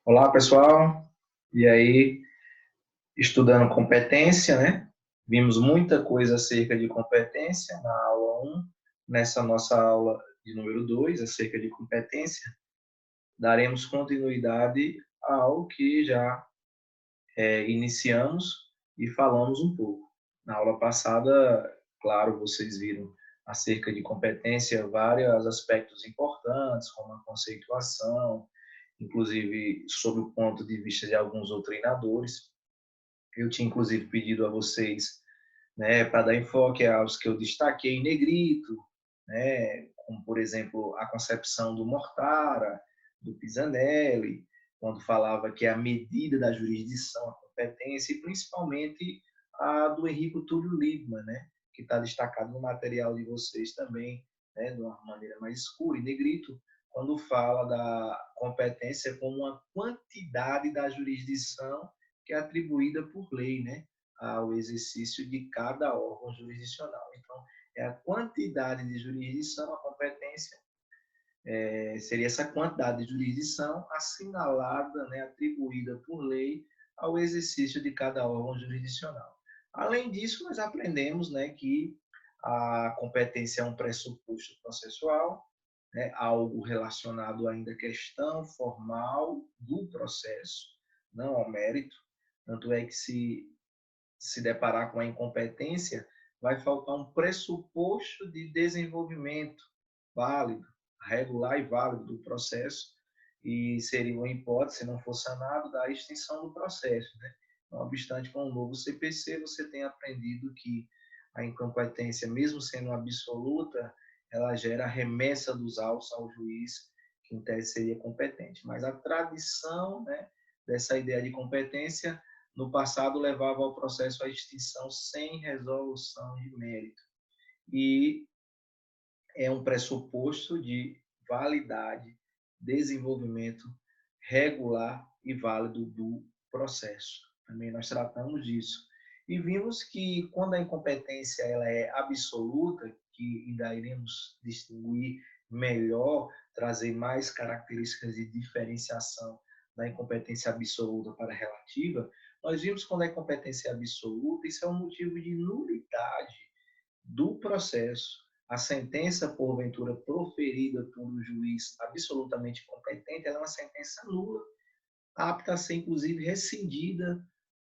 Olá, pessoal. E aí, estudando competência, né? Vimos muita coisa acerca de competência na aula 1. Nessa nossa aula de número 2, acerca de competência, daremos continuidade ao que já iniciamos e falamos um pouco. Na aula passada, claro, vocês viram acerca de competência vários aspectos importantes, como a conceituação, inclusive sob o ponto de vista de alguns doutrinadores. Eu tinha, inclusive, pedido a vocês, né, para dar enfoque aos que eu destaquei em negrito, né, como, por exemplo, a concepção do Mortara, do Pisanelli, quando falava que é a medida da jurisdição, a competência, e principalmente a do Henrico Túlio Liebmann, né, que está destacado no material de vocês também, né, de uma maneira mais escura, em negrito, quando fala da competência como uma quantidade da jurisdição que é atribuída por lei, né, ao exercício de cada órgão jurisdicional. Então, é a quantidade de jurisdição, a competência seria essa quantidade de jurisdição assinalada, né, atribuída por lei ao exercício de cada órgão jurisdicional. Além disso, nós aprendemos, né, que a competência é um pressuposto processual, né, algo relacionado ainda à questão formal do processo, não ao mérito. Tanto é que se deparar com a incompetência, vai faltar um pressuposto de desenvolvimento válido, regular e válido do processo, e seria uma hipótese, se não for sanado, da extinção do processo, né? Não obstante, com o novo CPC, você tem aprendido que a incompetência, mesmo sendo absoluta, ela gera remessa dos autos ao juiz, que em tese seria competente. Mas a tradição, né, dessa ideia de competência no passado levava ao processo à extinção sem resolução de mérito. E é um pressuposto de validade, desenvolvimento regular e válido do processo. Também nós tratamos disso. E vimos que quando a incompetência ela é absoluta, que ainda iremos distinguir melhor, trazer mais características de diferenciação da incompetência absoluta para a relativa, nós vimos que quando a incompetência é absoluta, isso é um motivo de nulidade do processo. A sentença, porventura, proferida por um juiz absolutamente competente, ela é uma sentença nula, apta a ser, inclusive, rescindida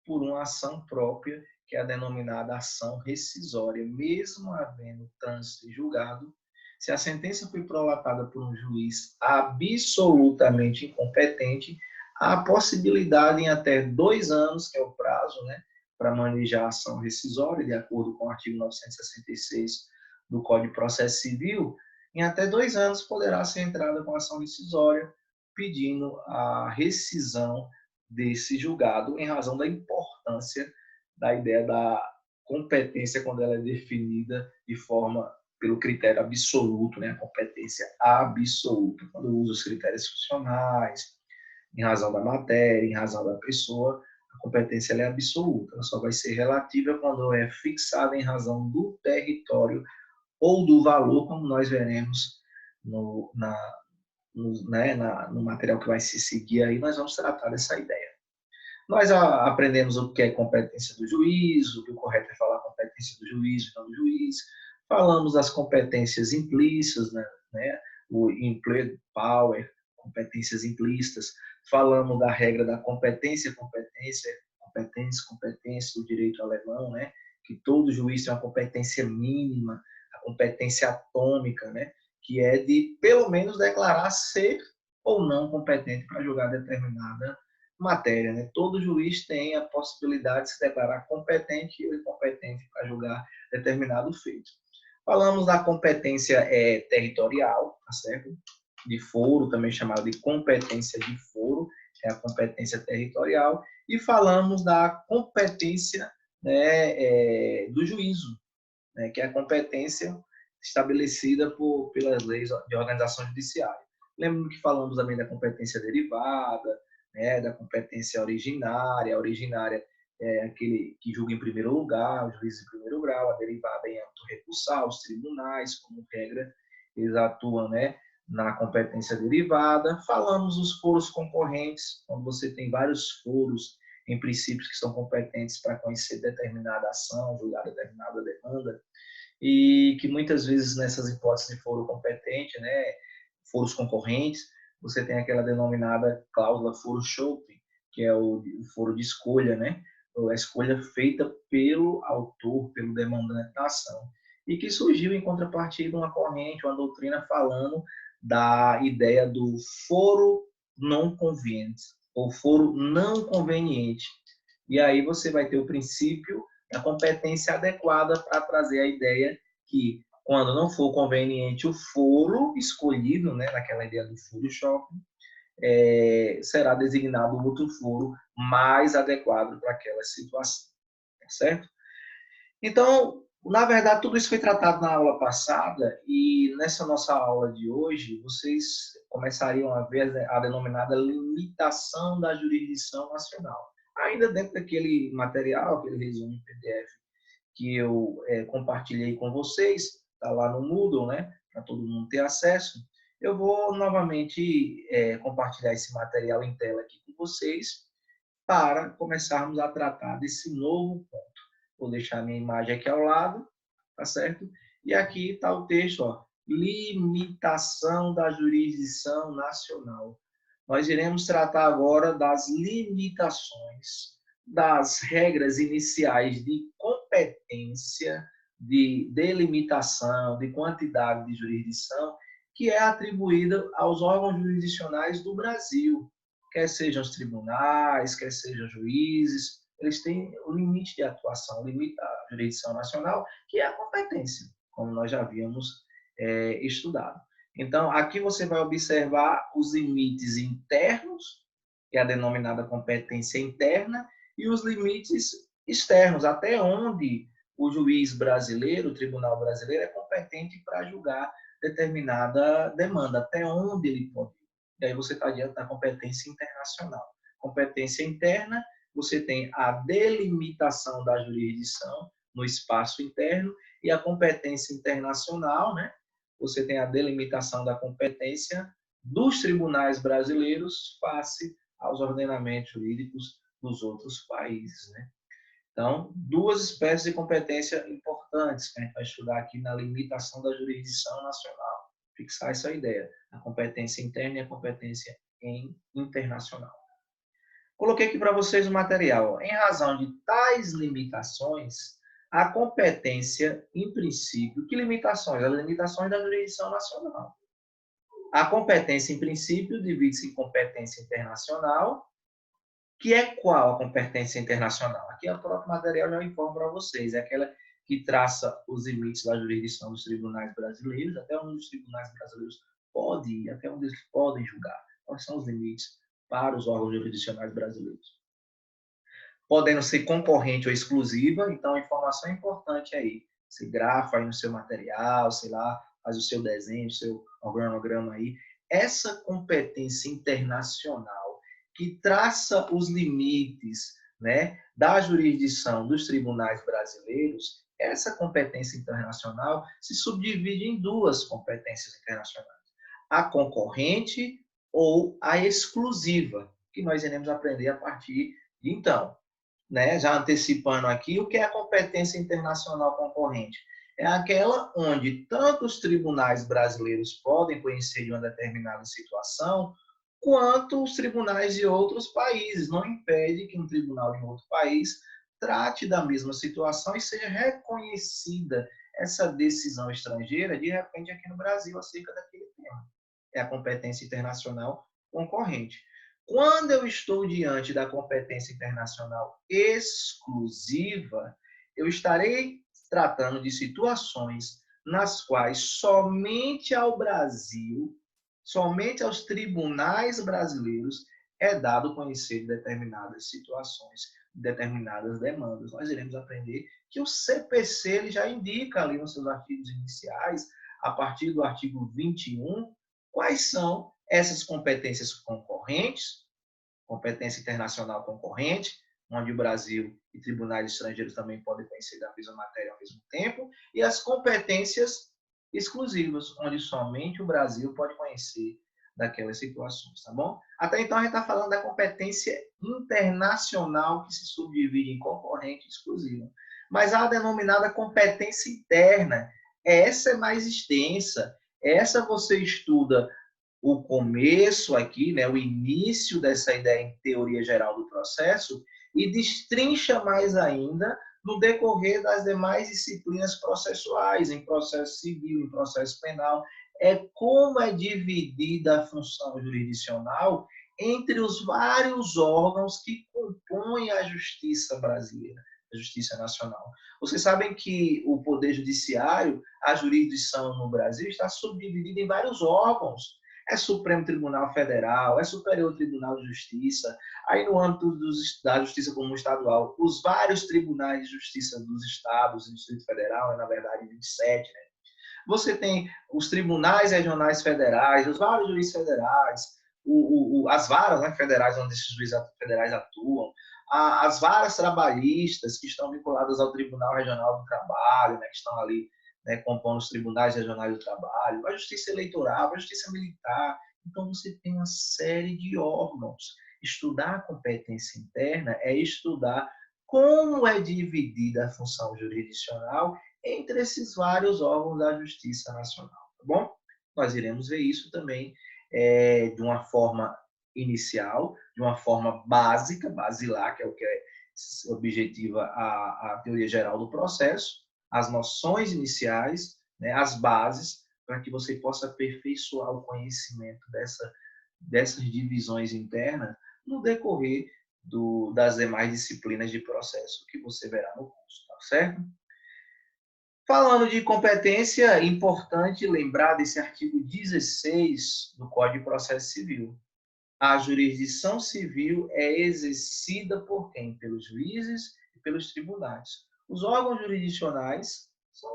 por uma ação própria, que é a denominada ação rescisória, mesmo havendo trânsito e julgado. Se a sentença foi prolatada por um juiz absolutamente incompetente, há a possibilidade em até 2 anos, que é o prazo, né, para manejar a ação rescisória, de acordo com o artigo 966 do Código de Processo Civil, em até 2 anos poderá ser entrada com ação rescisória, pedindo a rescisão desse julgado em razão da importância da ideia da competência quando ela é definida de forma pelo critério absoluto, né, a competência absoluta, quando usa os critérios funcionais, em razão da matéria, em razão da pessoa, a competência ela é absoluta, ela só vai ser relativa quando é fixada em razão do território ou do valor, como nós veremos no material que vai se seguir aí, nós vamos tratar dessa ideia. Nós aprendemos o que é competência do juiz, o que o correto é falar competência do juiz e não do juiz. Falamos das competências implícitas, né? O implicit power, competências implícitas. Falamos da regra da competência, competência do direito alemão, né? Que todo juiz tem uma competência mínima, a competência atômica, né? Que é de, pelo menos, declarar ser ou não competente para julgar determinada matéria, né? Todo juiz tem a possibilidade de se declarar competente ou incompetente para julgar determinado feito. Falamos da competência territorial, tá certo? De foro, também chamada de competência de foro, é a competência territorial, e falamos da competência, né, do juízo, né, que é a competência estabelecida pelas leis de organização judiciária. Lembro que falamos também da competência derivada, né, da competência originária. A originária é aquele que julga em primeiro lugar, o juiz em primeiro grau, a derivada em âmbito recursal, os tribunais, como regra, eles atuam, né, na competência derivada. Falamos dos foros concorrentes, quando você tem vários foros em princípios que são competentes para conhecer determinada ação, julgar determinada demanda, e que muitas vezes nessas hipóteses de foro competente, né, foros concorrentes, você tem aquela denominada cláusula foro-shopping, que é o foro de escolha, né, a escolha feita pelo autor, pelo demandante da ação, e que surgiu em contrapartida uma corrente, uma doutrina falando da ideia do foro não conveniente, ou foro não conveniente. E aí você vai ter o princípio da competência adequada para trazer a ideia que, quando não for conveniente o foro escolhido, né, naquela ideia do foro shopping, será designado outro foro mais adequado para aquela situação, tá certo? Então, na verdade, tudo isso foi tratado na aula passada e nessa nossa aula de hoje, vocês começariam a ver a denominada limitação da jurisdição nacional. Ainda dentro daquele material, aquele resumo em PDF que eu compartilhei com vocês, está lá no Moodle, né, para todo mundo ter acesso, eu vou novamente compartilhar esse material em tela aqui com vocês para começarmos a tratar desse novo ponto. Vou deixar a minha imagem aqui ao lado, tá certo? E aqui está o texto, ó, limitação da jurisdição nacional. Nós iremos tratar agora das limitações, das regras iniciais de competência, de delimitação, de quantidade de jurisdição, que é atribuída aos órgãos jurisdicionais do Brasil, quer sejam os tribunais, quer sejam juízes, eles têm o limite de atuação, o limite da jurisdição nacional, que é a competência, como nós já havíamos estudado. Então, aqui você vai observar os limites internos, que é a denominada competência interna, e os limites externos, até onde o juiz brasileiro, o tribunal brasileiro, é competente para julgar determinada demanda, até onde ele pode. E aí você está diante da competência internacional. Competência interna, você tem a delimitação da jurisdição no espaço interno, e a competência internacional, né? Você tem a delimitação da competência dos tribunais brasileiros face aos ordenamentos jurídicos dos outros países, né? Então, duas espécies de competência importantes que a gente vai estudar aqui na limitação da jurisdição nacional. Fixar essa ideia, a competência interna e a competência internacional. Coloquei aqui para vocês o material. Em razão de tais limitações, a competência, em princípio, que limitações? As limitações da jurisdição nacional. A competência, em princípio, divide-se em competência internacional, que é qual a competência internacional? Aqui o próprio material já informa para vocês, é aquela que traça os limites da jurisdição dos tribunais brasileiros, até onde os tribunais brasileiros podem ir, até onde eles podem julgar. Quais são os limites para os órgãos jurisdicionais brasileiros? Podendo ser concorrente ou exclusiva, então a informação é importante aí. Você grafa aí no seu material, sei lá, faz o seu desenho, o seu organograma aí. Essa competência internacional que traça os limites, né, da jurisdição dos tribunais brasileiros, essa competência internacional se subdivide em duas competências internacionais: a concorrente ou a exclusiva, que nós iremos aprender a partir de então. Né, já antecipando aqui, o que é a competência internacional concorrente? É aquela onde tanto os tribunais brasileiros podem conhecer de uma determinada situação, quanto os tribunais de outros países. Não impede que um tribunal de um outro país trate da mesma situação e seja reconhecida essa decisão estrangeira, de repente, aqui no Brasil, acerca daquele tema. É a competência internacional concorrente. Quando eu estou diante da competência internacional exclusiva, eu estarei tratando de situações nas quais somente ao Brasil, somente aos tribunais brasileiros é dado conhecer determinadas situações, determinadas demandas. Nós iremos aprender que o CPC ele já indica ali nos seus artigos iniciais, a partir do artigo 21, quais são essas competências concorrentes, competência internacional concorrente, onde o Brasil e tribunais estrangeiros também podem conhecer da mesma matéria ao mesmo tempo, e as competências exclusivas, onde somente o Brasil pode conhecer daquelas situações, tá bom? Até então a gente está falando da competência internacional que se subdivide em concorrente e exclusiva. Mas a denominada competência interna, essa é mais extensa. Essa você estuda o começo aqui, né, o início dessa ideia em teoria geral do processo e destrincha mais ainda no decorrer das demais disciplinas processuais, em processo civil, em processo penal, é como é dividida a função jurisdicional entre os vários órgãos que compõem a justiça brasileira, a justiça nacional. Vocês sabem que o poder judiciário, a jurisdição no Brasil, está subdividida em vários órgãos. É Supremo Tribunal Federal, é Superior Tribunal de Justiça, aí no âmbito da Justiça Comum Estadual, os vários tribunais de justiça dos estados e do Distrito Federal, na verdade 27, né? Você tem os tribunais regionais federais, os vários juízes federais, as varas, né, federais onde esses juízes federais atuam, as varas trabalhistas que estão vinculadas ao Tribunal Regional do Trabalho, né, que estão ali, né, compondo os tribunais regionais do trabalho, a justiça eleitoral, a justiça militar. Então, você tem uma série de órgãos. Estudar a competência interna é estudar como é dividida a função jurisdicional entre esses vários órgãos da Justiça Nacional, tá bom? Nós iremos ver isso também de uma forma inicial, de uma forma básica, basilar, que é o que objetiva a teoria geral do processo, as noções iniciais, né, as bases, para que você possa aperfeiçoar o conhecimento dessas divisões internas no decorrer das demais disciplinas de processo que você verá no curso, tá certo? Falando de competência, é importante lembrar desse artigo 16 do Código de Processo Civil. A jurisdição civil é exercida por quem? Pelos juízes e pelos tribunais. Os órgãos jurisdicionais são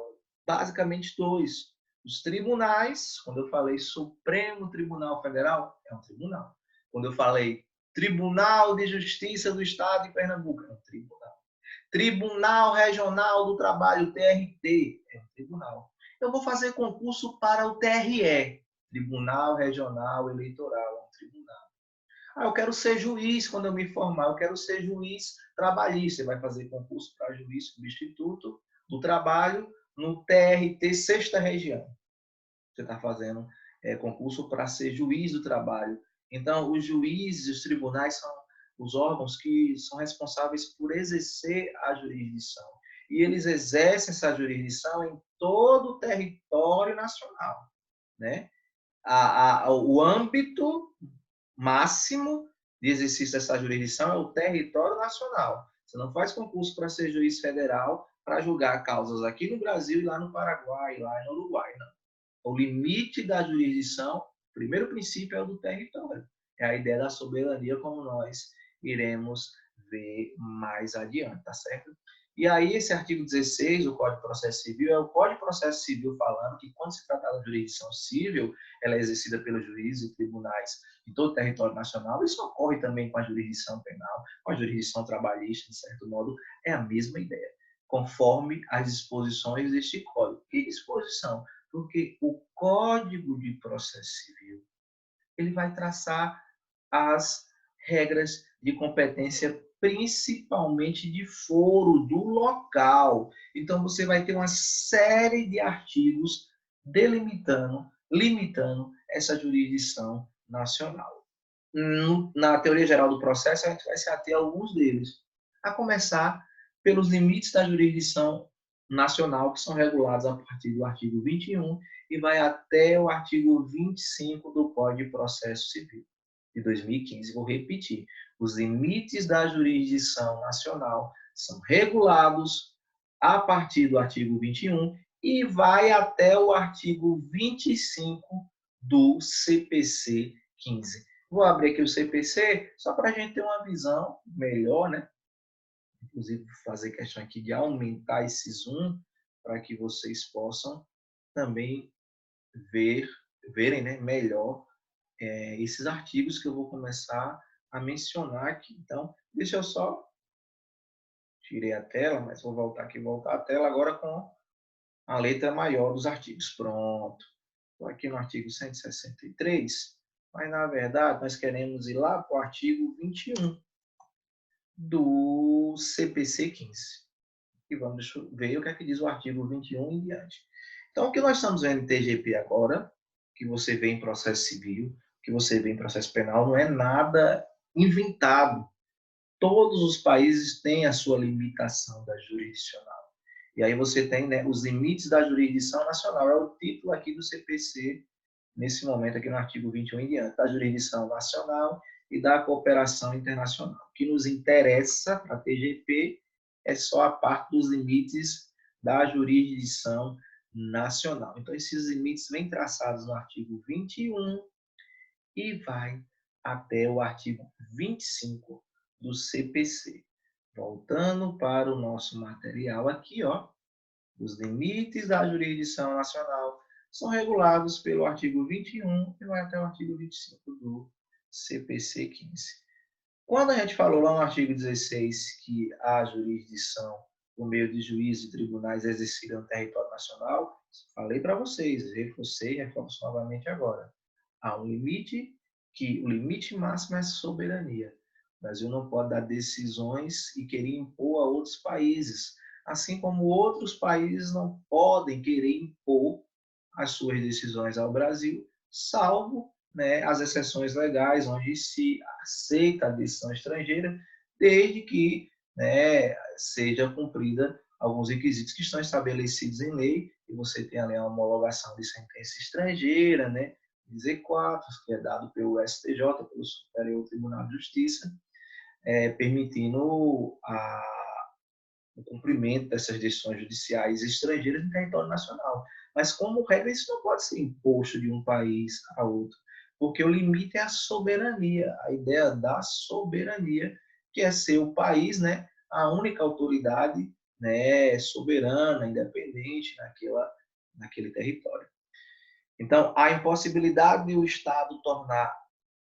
basicamente dois. Os tribunais, quando eu falei Supremo Tribunal Federal, é um tribunal. Quando eu falei Tribunal de Justiça do Estado de Pernambuco, é um tribunal. Tribunal Regional do Trabalho, TRT, é um tribunal. Eu vou fazer concurso para o TRE, Tribunal Regional Eleitoral, é um tribunal. Ah, eu quero ser juiz quando eu me formar, eu quero ser juiz trabalhista. Você vai fazer concurso para juiz substituto do trabalho no TRT, sexta região. Você está fazendo concurso para ser juiz do trabalho. Então, os juízes, os tribunais são os órgãos que são responsáveis por exercer a jurisdição. E eles exercem essa jurisdição em todo o território nacional, né? O âmbito máximo de exercício dessa jurisdição é o território nacional. Você não faz concurso para ser juiz federal para julgar causas aqui no Brasil e lá no Paraguai, lá no Uruguai, não. O limite da jurisdição, o primeiro princípio é o do território. É a ideia da soberania, como nós iremos ver mais adiante, tá certo? E aí, esse artigo 16 do Código de Processo Civil é o Código de Processo Civil falando que, quando se trata da jurisdição civil, ela é exercida pelos juízes e tribunais em todo o território nacional. Isso ocorre também com a jurisdição penal, com a jurisdição trabalhista, de certo modo, é a mesma ideia, conforme as disposições deste Código. Que disposição? Porque o Código de Processo Civil ele vai traçar as regras de competência, principalmente de foro do local. Então, você vai ter uma série de artigos delimitando, limitando essa jurisdição nacional. Na teoria geral do processo, a gente vai se ater a alguns deles, a começar pelos limites da jurisdição nacional, que são regulados a partir do artigo 21 e vai até o artigo 25 do Código de Processo Civil de 2015. Vou repetir: os limites da jurisdição nacional são regulados a partir do artigo 21 e vai até o artigo 25 do CPC 15. Vou abrir aqui o CPC só para a gente ter uma visão melhor, né? Inclusive, fazer questão aqui de aumentar esse zoom para que vocês possam também verem, né, melhor esses artigos que eu vou começar a mencionar aqui. Então, deixa eu só... Tirei a tela, mas vou voltar aqui, voltar a tela agora com a letra maior dos artigos. Pronto. Estou aqui no artigo 163, mas, na verdade, nós queremos ir lá para o artigo 21 do CPC 15. E vamos ver o que é que diz o artigo 21 em diante. Então, o que nós estamos vendo em TGP agora, que você vê em processo civil, que você vê em processo penal, não é nada inventado. Todos os países têm a sua limitação da jurisdicional. E aí você tem, né, os limites da jurisdição nacional. É o título aqui do CPC, nesse momento, aqui no artigo 21 em diante, da jurisdição nacional e da cooperação internacional. O que nos interessa para a TGP é só a parte dos limites da jurisdição nacional. Então, esses limites vêm traçados no artigo 21 e vai até o artigo 25 do CPC. Voltando para o nosso material aqui, ó, os limites da jurisdição nacional são regulados pelo artigo 21 e vai até o artigo 25 do CPC 15. Quando a gente falou lá no artigo 16 que a jurisdição, por meio de juízes e tribunais, é exercida no território nacional, falei para vocês, reforcei e reforço novamente agora. Há um limite, que o limite máximo é a soberania. O Brasil não pode dar decisões e querer impor a outros países, assim como outros países não podem querer impor as suas decisões ao Brasil, salvo, né, as exceções legais, onde se aceita a decisão estrangeira, desde que, né, seja cumprida alguns requisitos que estão estabelecidos em lei, e você tem ali a homologação de sentença estrangeira, né, de Z4, que é dado pelo STJ, pelo Superior Tribunal de Justiça, permitindo o cumprimento dessas decisões judiciais estrangeiras em território nacional. Mas, como regra, isso não pode ser imposto de um país a outro, porque o limite é a soberania, a ideia da soberania, que é ser o país, né, a única autoridade, né, soberana, independente naquele território. Então, a impossibilidade de o Estado tornar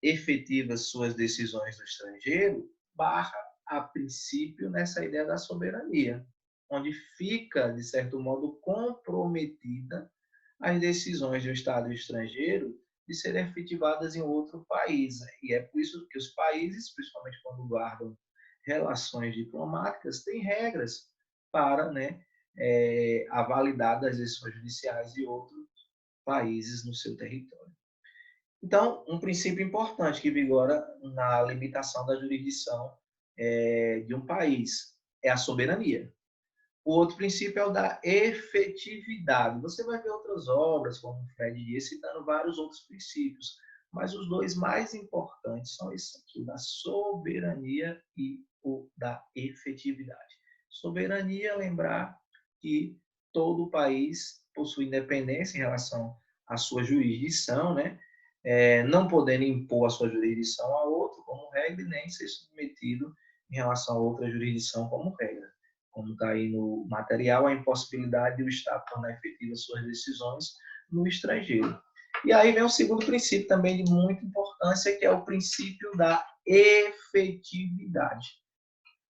efetivas suas decisões no estrangeiro barra a princípio nessa ideia da soberania, onde fica, de certo modo, comprometida as decisões do Estado estrangeiro de serem efetivadas em outro país. E é por isso que os países, principalmente quando guardam relações diplomáticas, têm regras para, né, a validade das decisões judiciais de outros países no seu território. Então, um princípio importante que vigora na limitação da jurisdição de um país é a soberania. O outro princípio é o da efetividade. Você vai ver outras obras, como o Fred disse, citando vários outros princípios, mas os dois mais importantes são esses aqui, o da soberania e o da efetividade. Soberania, lembrar que todo país possui independência em relação à sua jurisdição, né? Não podendo impor a sua jurisdição a outro como regra, nem ser submetido em relação a outra jurisdição como regra. Como está aí no material, a impossibilidade de o Estado tornar efetivas suas decisões no estrangeiro. E aí vem o segundo princípio também de muita importância, que é o princípio da efetividade.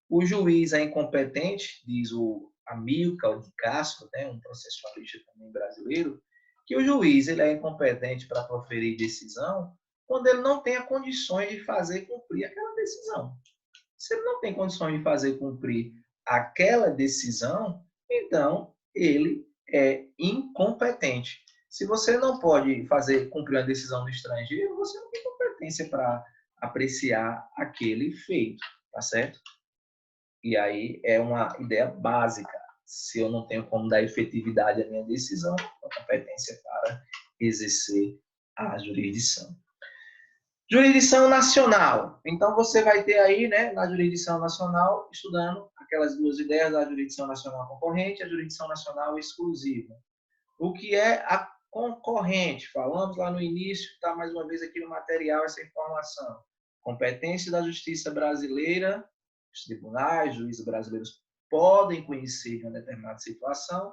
O juiz é incompetente, diz o Amílcar de Castro, né, um processualista também brasileiro, que o juiz ele é incompetente para proferir decisão quando ele não tem condições de fazer cumprir aquela decisão. Se ele não tem condições de fazer cumprir aquela decisão, então ele é incompetente. Se você não pode fazer cumprir a decisão no estrangeiro, você não tem competência para apreciar aquele feito, tá certo? E aí é uma ideia básica. Se eu não tenho como dar efetividade à minha decisão, a competência para exercer a jurisdição. Jurisdição nacional. Então, você vai ter aí, né, na jurisdição nacional, estudando aquelas duas ideias da jurisdição nacional concorrente e a jurisdição nacional exclusiva. O que é a concorrente? Falamos lá no início, está mais uma vez aqui no material essa informação. Competência da justiça brasileira, os tribunais, juízes brasileiros podem conhecer uma determinada situação,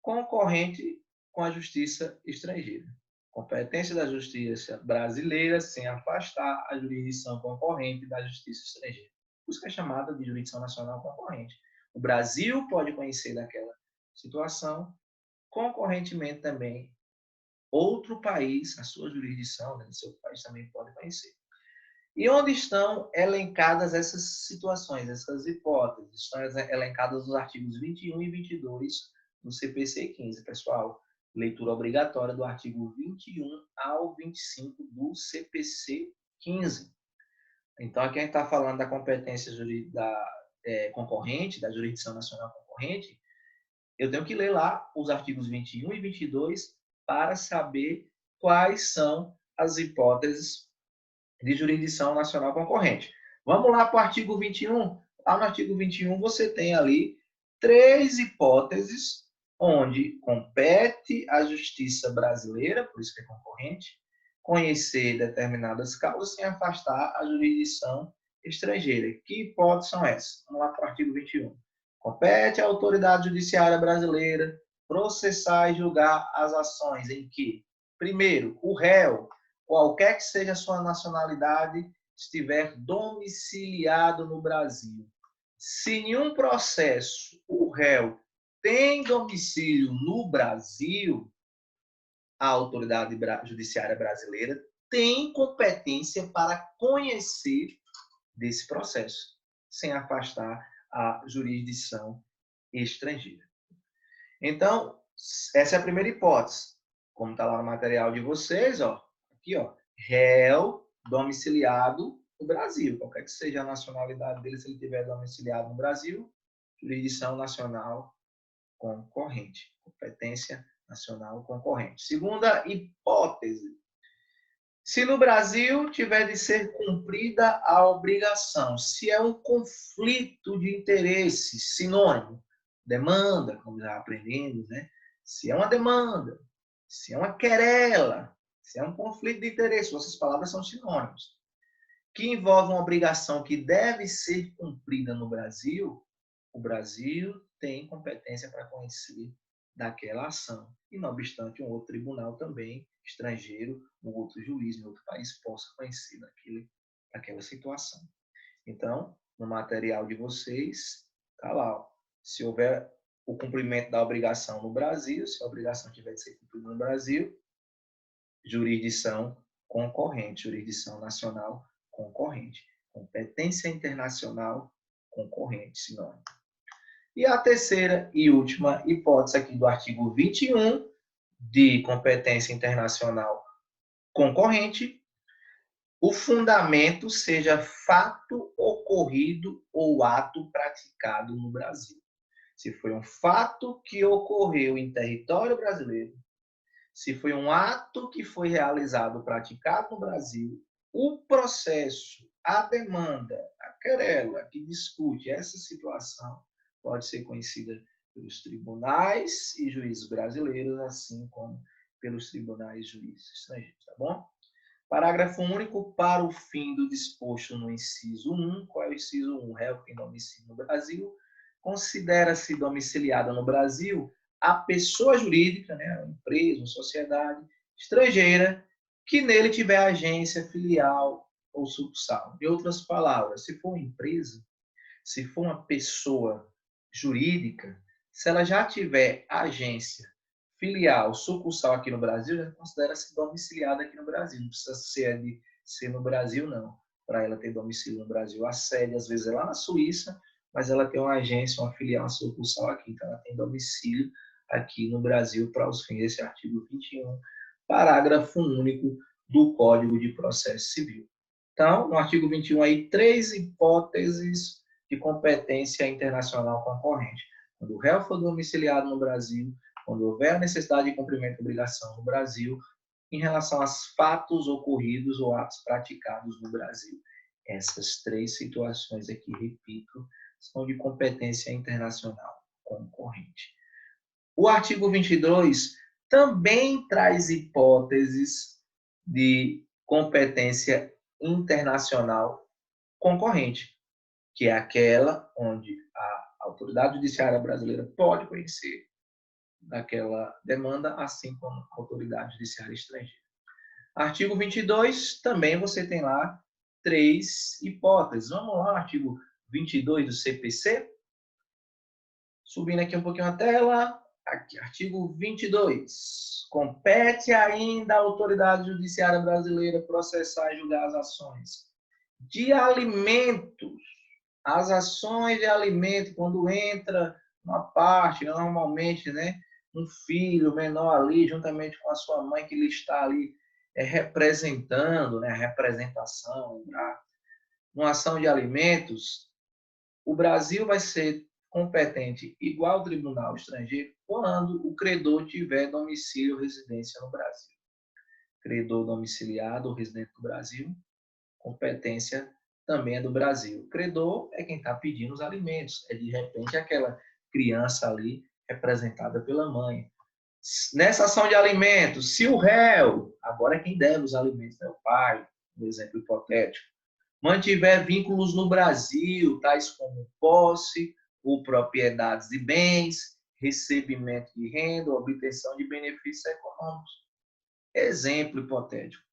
concorrente com a justiça estrangeira. Competência da justiça brasileira sem afastar a jurisdição concorrente da justiça estrangeira. Por isso que é chamada de jurisdição nacional concorrente. O Brasil pode conhecer daquela situação concorrentemente também, outro país, a sua jurisdição, né, do seu país também pode conhecer. E onde estão elencadas essas situações, essas hipóteses? Estão elencadas nos artigos 21 e 22 do CPC 15, pessoal. Leitura obrigatória do artigo 21 ao 25 do CPC 15. Então, aqui a gente está falando da competência concorrente, da jurisdição nacional concorrente. Eu tenho que ler lá os artigos 21 e 22 para saber quais são as hipóteses de jurisdição nacional concorrente. Vamos lá para o artigo 21. Lá no artigo 21 você tem ali 3 hipóteses onde compete à justiça brasileira, por isso que é concorrente, conhecer determinadas causas sem afastar a jurisdição estrangeira. Que hipóteses são essas? Vamos lá para o artigo 21. Compete à autoridade judiciária brasileira processar e julgar as ações em que, primeiro, o réu, qualquer que seja a sua nacionalidade, estiver domiciliado no Brasil. Se nenhum processo o réu tem domicílio no Brasil, a autoridade judiciária brasileira tem competência para conhecer desse processo, sem afastar a jurisdição estrangeira. Então, essa é a primeira hipótese. Como está lá no material de vocês, ó, aqui, ó, réu domiciliado no Brasil. Qualquer que seja a nacionalidade dele, se ele estiver domiciliado no Brasil, jurisdição nacional concorrente. Competência nacional concorrente. Segunda hipótese. Se no Brasil tiver de ser cumprida a obrigação, se é um conflito de interesses, sinônimo, demanda, como já aprendemos, né? Se é uma demanda, se é uma querela, se é um conflito de interesse, essas palavras são sinônimos, que envolve uma obrigação que deve ser cumprida no Brasil, o Brasil tem competência para conhecer daquela ação. E, não obstante, um outro tribunal também, estrangeiro, um outro juiz em outro país, possa conhecer daquela situação. Então, no material de vocês, está lá, ó, se houver o cumprimento da obrigação no Brasil, se a obrigação tiver de ser cumprida no Brasil, jurisdição concorrente, jurisdição nacional concorrente, competência internacional concorrente, sinônimo. E a terceira e última hipótese aqui do artigo 21 de competência internacional concorrente, o fundamento seja fato ocorrido ou ato praticado no Brasil. Se foi um fato que ocorreu em território brasileiro, se foi um ato que foi realizado, praticado no Brasil, o processo, a demanda, a querela que discute essa situação pode ser conhecida pelos tribunais e juízes brasileiros, assim como pelos tribunais e juízes estrangeiros, tá bom? Parágrafo único. Para o fim do disposto no inciso 1, qual é o inciso 1? Réu que tem domicílio no Brasil, considera-se domiciliada no Brasil a pessoa jurídica, né, uma empresa, uma sociedade estrangeira, que nele tiver agência, filial ou sucursal. Em outras palavras, se for uma empresa, se for uma pessoa jurídica, se ela já tiver agência, filial, sucursal aqui no Brasil, já considera-se domiciliada aqui no Brasil. Não precisa ser no Brasil, não. Para ela ter domicílio no Brasil, a sede, às vezes, é lá na Suíça, mas ela tem uma agência, uma filial, uma sucursal aqui. Então, ela tem domicílio aqui no Brasil para os fins desse artigo 21, parágrafo único do Código de Processo Civil. Então, no artigo 21, aí, 3 hipóteses de competência internacional concorrente. Quando o réu for domiciliado no Brasil, quando houver a necessidade de cumprimento de obrigação no Brasil, em relação aos fatos ocorridos ou atos praticados no Brasil. Essas 3 situações aqui, repito, são de competência internacional concorrente. O artigo 22 também traz hipóteses de competência internacional concorrente, que é aquela onde a autoridade judiciária brasileira pode conhecer daquela demanda, assim como a autoridade judiciária estrangeira. Artigo 22, também você tem lá 3 hipóteses. Vamos lá, artigo 22 do CPC. Subindo aqui um pouquinho a tela, Aqui, artigo 22. Compete ainda à autoridade judiciária brasileira processar e julgar as ações de alimentos. As ações de alimento, quando entra uma parte, normalmente, né, um filho menor ali, juntamente com a sua mãe, que lhe está ali representando, né, a representação, uma ação de alimentos, o Brasil vai ser competente igual ao tribunal estrangeiro quando o credor tiver domicílio ou residência no Brasil. Credor domiciliado ou residente do Brasil, competência também é do Brasil. Credor é quem está pedindo os alimentos, é de repente aquela criança ali representada pela mãe. Nessa ação de alimentos, se o réu, agora é quem deve os alimentos, é o pai, um exemplo hipotético, mantiver vínculos no Brasil, tais como posse ou propriedades de bens, recebimento de renda, obtenção de benefícios econômicos. Exemplo hipotético.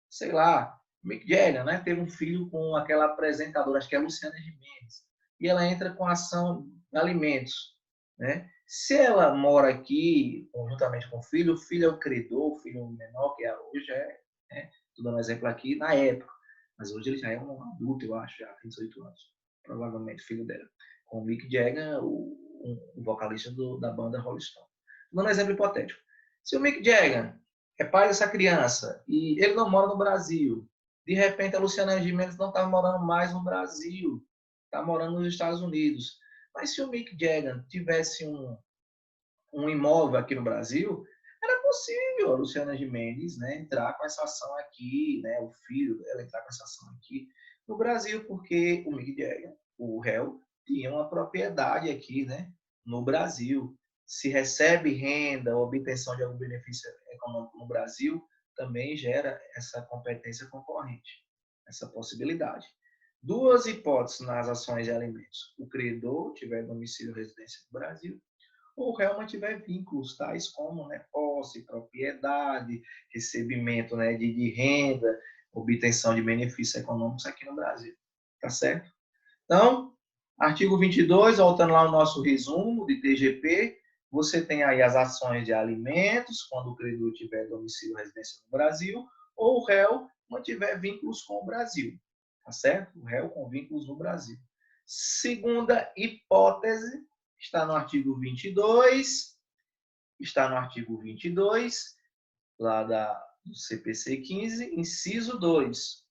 Sei lá, Mick Jagger, né, teve um filho com aquela apresentadora, acho que é a Luciana Gimenez, e ela entra com ação de alimentos, né? Se ela mora aqui, conjuntamente com o filho é o credor, o filho menor, que hoje é, né, estou dando um exemplo aqui, na época, mas hoje ele já é um adulto, eu acho, já tem 18 anos, provavelmente filho dela, com o Mick Jagger, o vocalista da banda Rolling Stone. Estou dando um exemplo hipotético. Se o Mick Jagger é pai dessa criança e ele não mora no Brasil, de repente a Luciana Gimenez não está morando mais no Brasil, está morando nos Estados Unidos. Mas se o Mick Jagger tivesse um imóvel aqui no Brasil, era possível a Luciana Gimenez, né, entrar com essa ação aqui, né, o filho dela entrar com essa ação aqui no Brasil, porque o Mick Jagger, o réu, tinha uma propriedade aqui, né, no Brasil. Se recebe renda ou obtenção de algum benefício econômico no Brasil, também gera essa competência concorrente, essa possibilidade. Duas hipóteses nas ações de alimentos. O credor tiver domicílio e residência no Brasil, ou o réu mantiver vínculos, tais como, né, posse, propriedade, recebimento, né, de renda, obtenção de benefícios econômicos aqui no Brasil. Tá certo? Então, artigo 22, voltando lá ao nosso resumo de TGP, você tem aí as ações de alimentos, quando o credor tiver domicílio e residência no Brasil, ou o réu mantiver vínculos com o Brasil. Tá certo? O réu com vínculos no Brasil. Segunda hipótese, está no artigo 22, lá do CPC 15, inciso 2.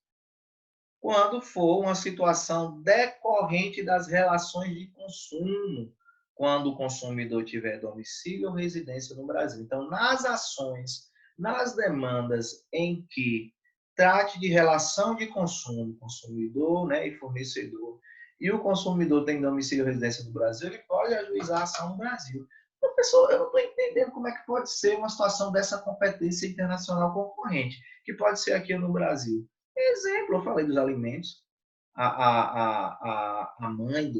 Quando for uma situação decorrente das relações de consumo, quando o consumidor tiver domicílio ou residência no Brasil. Então, nas ações, nas demandas em que trate de relação de consumo, consumidor, né, e fornecedor, e o consumidor tem domicílio ou residência no Brasil, ele pode ajuizar a ação no Brasil. Professor, eu não estou entendendo como é que pode ser uma situação dessa competência internacional concorrente, que pode ser aqui no Brasil. Exemplo, eu falei dos alimentos. A mãe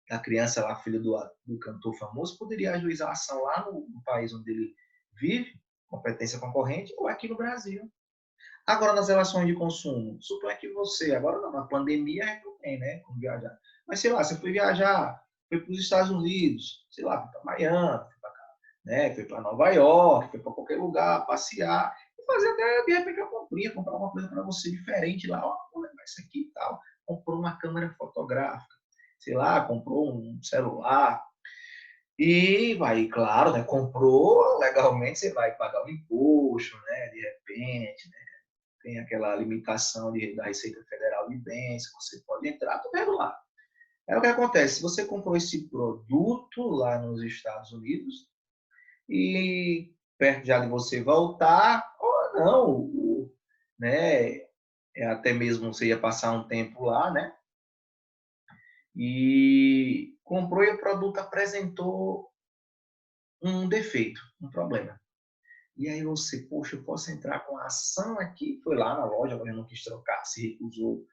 da criança lá, filha do cantor famoso, poderia ajuizar a ação lá no país onde ele vive, competência concorrente, ou aqui no Brasil. Agora, nas relações de consumo, suponha que você, agora não, na pandemia é que não tem, né, como viajar. Mas, sei lá, você foi viajar, foi para os Estados Unidos, sei lá, foi para Miami, foi para cá, né, foi para Nova York, foi para qualquer lugar, passear, e fazer até, de repente, comprar uma coisa para você diferente lá, ó, vou levar isso aqui e tal. Comprou uma câmera fotográfica, sei lá, comprou um celular, e vai, claro, né, comprou legalmente, você vai pagar o imposto, né, de repente, né, tem aquela limitação da Receita Federal de Bens, você pode entrar, tudo é lá. É o que acontece, se você comprou esse produto lá nos Estados Unidos e perto já de você voltar, ou não, né, até mesmo você ia passar um tempo lá, né, e comprou e o produto apresentou um defeito, um problema. E aí você, poxa, eu posso entrar com a ação aqui, foi lá na loja, mas não quis trocar, se recusou.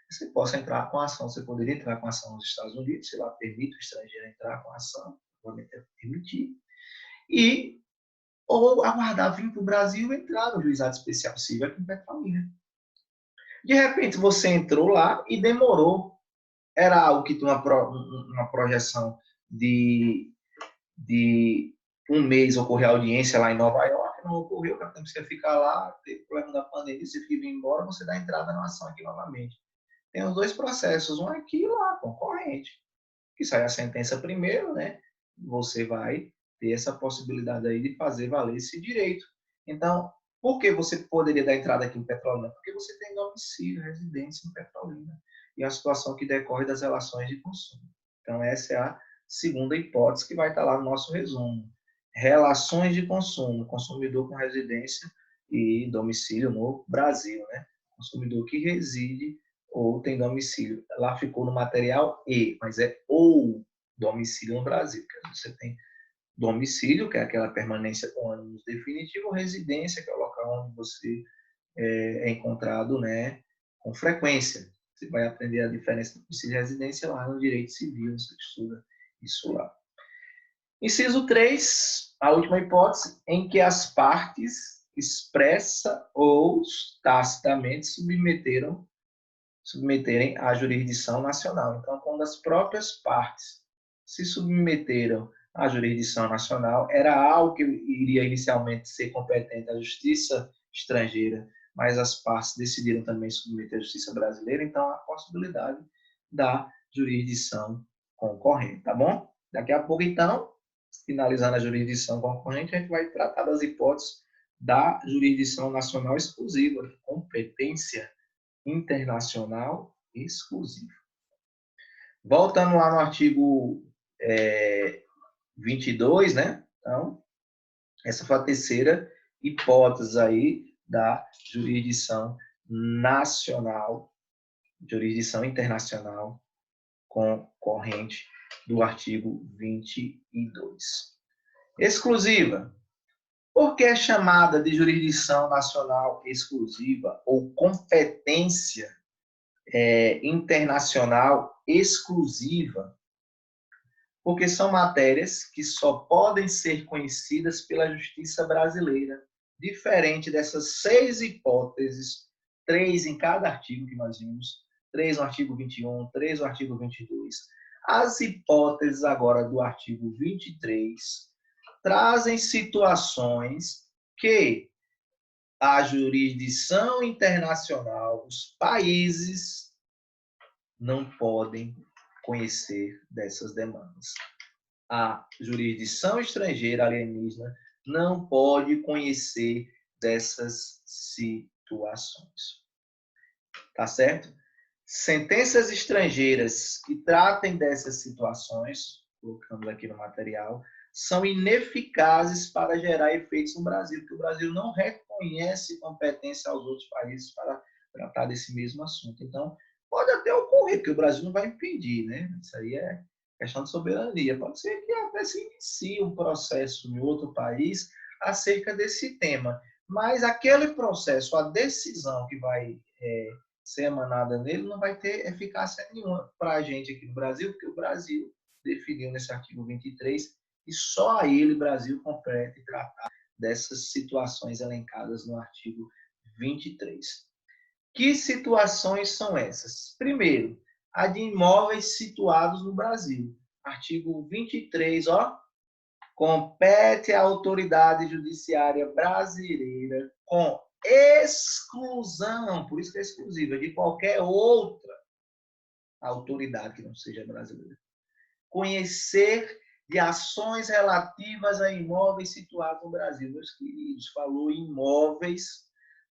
Você possa entrar com a ação, você poderia entrar com a ação nos Estados Unidos, sei lá, permite o estrangeiro entrar com a ação, provavelmente deve permitir, e ou aguardar vir para o Brasil e entrar no juizado especial civil aqui em família. De repente você entrou lá e demorou. Era algo que tinha uma projeção de um mês ocorrer a audiência lá em Nova York, não ocorreu, porque você ficar lá, teve problema da pandemia, você fica embora, você dá entrada na ação aqui novamente. Tem os dois processos, um aqui e lá, concorrente. Que sai a sentença primeiro, né? Você vai ter essa possibilidade aí de fazer valer esse direito. Então, por que você poderia dar entrada aqui em Petrolina? Porque você tem domicílio, residência em Petrolina. E a situação que decorre das relações de consumo. Então, essa é a segunda hipótese que vai estar lá no nosso resumo. Relações de consumo, consumidor com residência e domicílio no Brasil, né? Consumidor que reside ou tem domicílio. Lá ficou no material E, mas é ou domicílio no Brasil. Você tem domicílio, que é aquela permanência com ônibus definitivo, ou residência, que é o local onde você é encontrado, né, com frequência. Você vai aprender a diferença de domicílio e residência lá no direito civil, você estuda isso lá. Inciso 3, a última hipótese, em que as partes expressa ou tacitamente submeterem à jurisdição nacional. Então, quando as próprias partes se submeteram à jurisdição nacional, era algo que iria inicialmente ser competente à justiça estrangeira, mas as partes decidiram também submeter à justiça brasileira, então há a possibilidade da jurisdição concorrente, tá bom? Daqui a pouco, então, finalizando a jurisdição concorrente, a gente vai tratar das hipóteses da jurisdição nacional exclusiva, competência internacional exclusiva. Voltando lá no artigo 22, né? Então, essa foi a terceira hipótese aí da jurisdição nacional, jurisdição internacional concorrente do artigo 22. Exclusiva. Por que é chamada de jurisdição nacional exclusiva ou competência internacional exclusiva? Porque são matérias que só podem ser conhecidas pela justiça brasileira, diferente dessas 6 hipóteses, 3 em cada artigo que nós vimos, 3 no artigo 21, 3 no artigo 22. As hipóteses agora do artigo 23 trazem situações que a jurisdição internacional, os países, não podem conhecer dessas demandas. A jurisdição estrangeira alienígena não pode conhecer dessas situações. Tá certo? Sentenças estrangeiras que tratem dessas situações, colocando aqui no material, são ineficazes para gerar efeitos no Brasil, porque o Brasil não reconhece competência aos outros países para tratar desse mesmo assunto. Então, pode até ocorrer, porque o Brasil não vai impedir, né? Isso aí é questão de soberania. Pode ser que até se inicie um processo em outro país acerca desse tema, mas aquele processo, a decisão que vai ser emanada nele, não vai ter eficácia nenhuma para a gente aqui no Brasil, porque o Brasil definiu nesse artigo 23 e só a ele, Brasil, compete tratar dessas situações elencadas no artigo 23. Que situações são essas? Primeiro, a de imóveis situados no Brasil. Artigo 23, ó. Compete à autoridade judiciária brasileira com exclusão, por isso que é exclusiva, de qualquer outra autoridade que não seja brasileira, conhecer de ações relativas a imóveis situados no Brasil. Meus queridos, falou imóveis,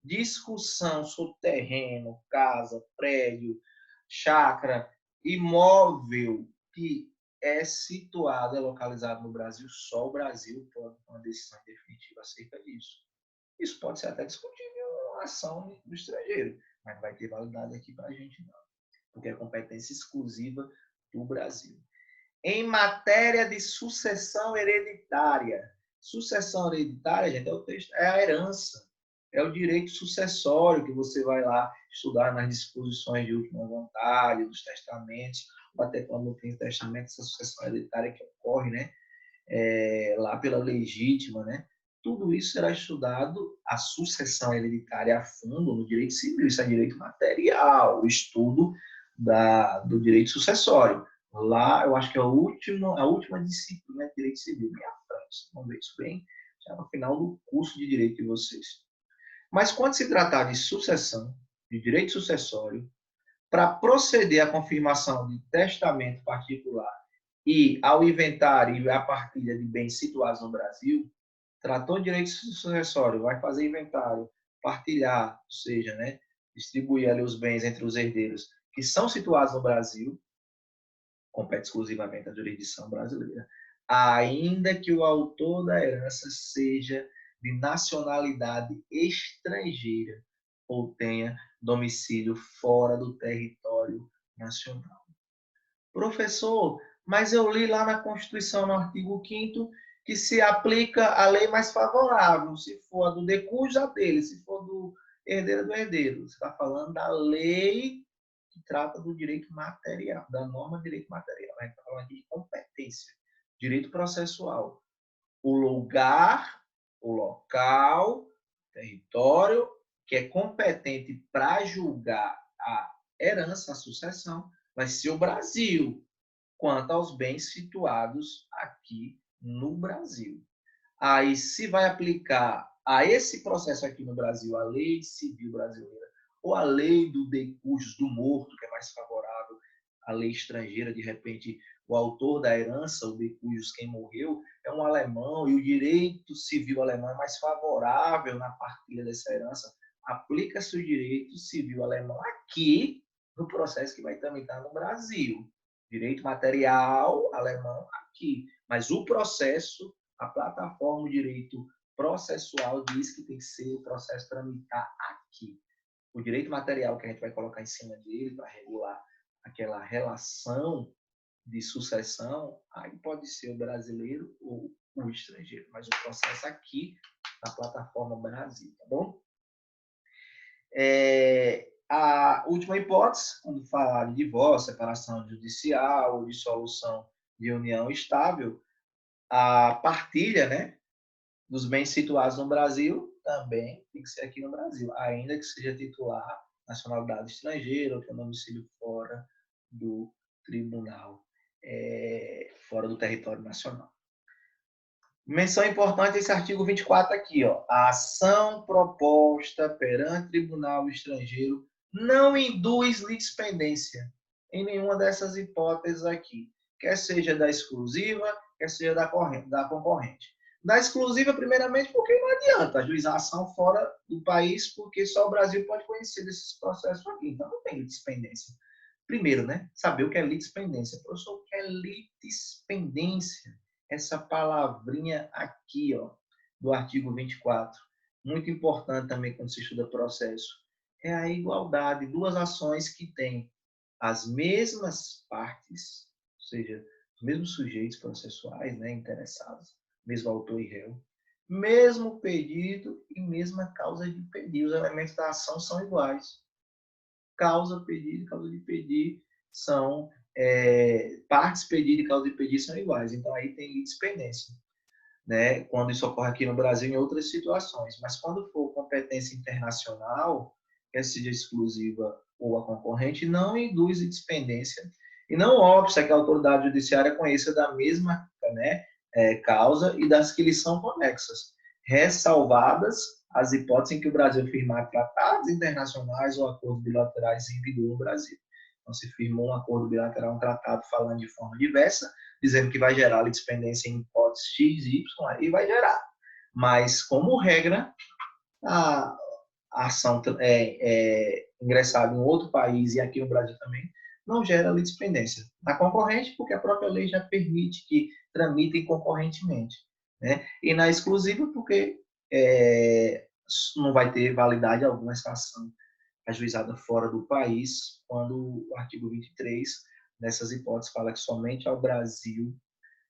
discussão sobre terreno, casa, prédio, chácara, imóvel que é situado, é localizado no Brasil, só o Brasil pode tomar uma decisão definitiva acerca disso. Isso pode ser até discutido em uma ação do estrangeiro, mas não vai ter validade aqui para a gente não, porque é competência exclusiva do Brasil. Em matéria de sucessão hereditária. Sucessão hereditária, gente, é o texto, é a herança, é o direito sucessório que você vai lá estudar nas disposições de última vontade, dos testamentos, ou até quando não tem testamento, essa sucessão hereditária que ocorre, né? Lá pela legítima, né? Tudo isso será estudado, a sucessão hereditária a fundo no direito civil, isso é direito material, o estudo do direito sucessório. Lá, eu acho que é a última disciplina de direito civil, bem à frente. Vocês vão ver isso bem já no final do curso de direito de vocês. Mas quando se tratar de sucessão, de direito sucessório, para proceder à confirmação de testamento particular e ao inventário e à partilha de bens situados no Brasil, tratou de direito sucessório, vai fazer inventário, partilhar, ou seja, né, distribuir ali os bens entre os herdeiros que são situados no Brasil, compete exclusivamente à jurisdição brasileira, ainda que o autor da herança seja de nacionalidade estrangeira ou tenha domicílio fora do território nacional. Professor, mas eu li lá na Constituição, no artigo 5º, que se aplica a lei mais favorável. Se for a do decújo, a dele. Se for do herdeiro, do herdeiro. Você está falando da lei que trata do direito material, da norma de direito material. A gente está falando aqui de competência, direito processual. O lugar, o local, território que é competente para julgar a herança, a sucessão, vai ser o Brasil, quanto aos bens situados aqui no Brasil. Aí, se vai aplicar a esse processo aqui no Brasil a lei civil brasileira ou a lei do decujus do morto, que é mais favorável à lei estrangeira, de repente o autor da herança, o decujus, quem morreu, é um alemão e o direito civil alemão é mais favorável na partilha dessa herança, aplica-se o direito civil alemão aqui no processo que vai tramitar no Brasil. Direito material alemão aqui, mas o processo, a plataforma de direito processual diz que tem que ser o processo tramitar aqui. O direito material que a gente vai colocar em cima dele para regular aquela relação de sucessão, aí pode ser o brasileiro ou o estrangeiro, mas o processo aqui na plataforma Brasil, tá bom? A última hipótese, quando falar de divórcio, separação judicial ou dissolução de união estável, a partilha, né, dos bens situados no Brasil também tem que ser aqui no Brasil, ainda que seja titular, nacionalidade estrangeira ou tenha domicílio fora do tribunal, fora do território nacional. Menção importante esse artigo 24 aqui, ó. A ação proposta perante tribunal estrangeiro não induz litispendência em nenhuma dessas hipóteses aqui, quer seja da exclusiva, quer seja da concorrente. Da exclusiva, primeiramente, porque não adianta ajuizar a ação fora do país, porque só o Brasil pode conhecer desses processos aqui, então não tem litispendência. Primeiro, né, saber o que é litispendência. Professor, o que é litispendência? Essa palavrinha aqui, ó, do artigo 24, muito importante também quando se estuda processo, é a igualdade, duas ações que têm as mesmas partes, ou seja, os mesmos sujeitos processuais, né, interessados, mesmo autor e réu, mesmo pedido e mesma causa de pedir. Os elementos da ação são iguais. Causa, pedido e causa de pedir são partes pedido e causa de pedir são iguais. Então, aí tem litispendência, né? Quando isso ocorre aqui no Brasil em outras situações. Mas quando for competência internacional, quer seja exclusiva ou a concorrente, não induz litispendência e não obsta que a autoridade judiciária conheça da mesma, né, causa e das que lhe são conexas, ressalvadas as hipóteses em que o Brasil firmar tratados internacionais ou acordos bilaterais em vigor no Brasil. Então, se firmou um acordo bilateral, um tratado falando de forma diversa, dizendo que vai gerar litispendência em hipóteses X, Y, aí vai gerar. Mas, como regra, a ação ingressada em outro país e aqui no Brasil também, não gera litispendência. Na concorrente, porque a própria lei já permite que tramitem concorrentemente. Né? E na exclusiva, porque não vai ter validade alguma essa ação ajuizada fora do país, quando o artigo 23, nessas hipóteses, fala que somente ao Brasil